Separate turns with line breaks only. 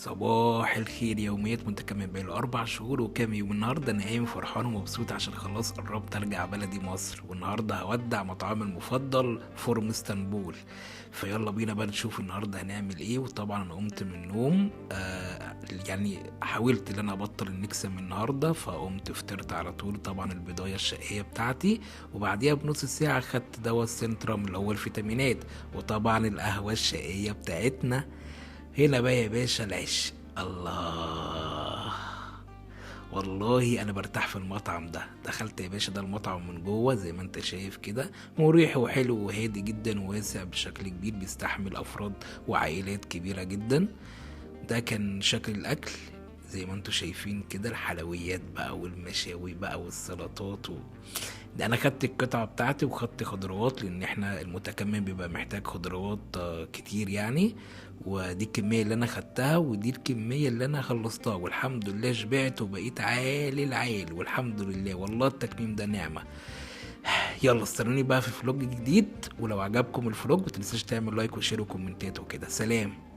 صباح الخير، يوميات متكامل بقاله 4 شهور وكام يوم. النهارده انا قايم فرحان ومبسوط عشان خلاص قربت ارجع بلدي مصر، والنهارده هودع مطعمي المفضل فورم اسطنبول. فيلا بينا بقى نشوف النهارده هنعمل ايه. وطبعا انا قمت من النوم يعني حاولت ان انا ابطل النكسه من النهارده، فقمت فطرت على طول طبعا البضايه الشقيه بتاعتي، وبعديها بنص ساعه خدت دواء السنترام اللي هو الفيتامينات، وطبعا القهوه الشقيه بتاعتنا. هنا بقى يا باشا العش الله. والله انا برتاح في المطعم ده. دخلت يا باشا، ده المطعم من جوه زي ما انت شايف كده، مريح وحلو وهادي جدا وواسع بشكل كبير، بيستحمل افراد وعائلات كبيرة جدا. ده كان شكل الاكل زي ما انتوا شايفين كده، الحلويات بقى والمشاوي بقى والسلطات ده انا خدت القطعة بتاعتي وخدت خضروات، لان احنا المتكمل بيبقى محتاج خضروات كتير يعني. ودي الكمية اللي انا خدتها ودي الكمية اللي انا خلصتها، والحمد لله شبعت وبقيت عالي العال، والحمد لله والله التكميم ده نعمة. يلا استنوني بقى في فلوج جديد، ولو عجبكم الفلوج متنساش تعمل لايك وشير وكومنتات وكده. سلام.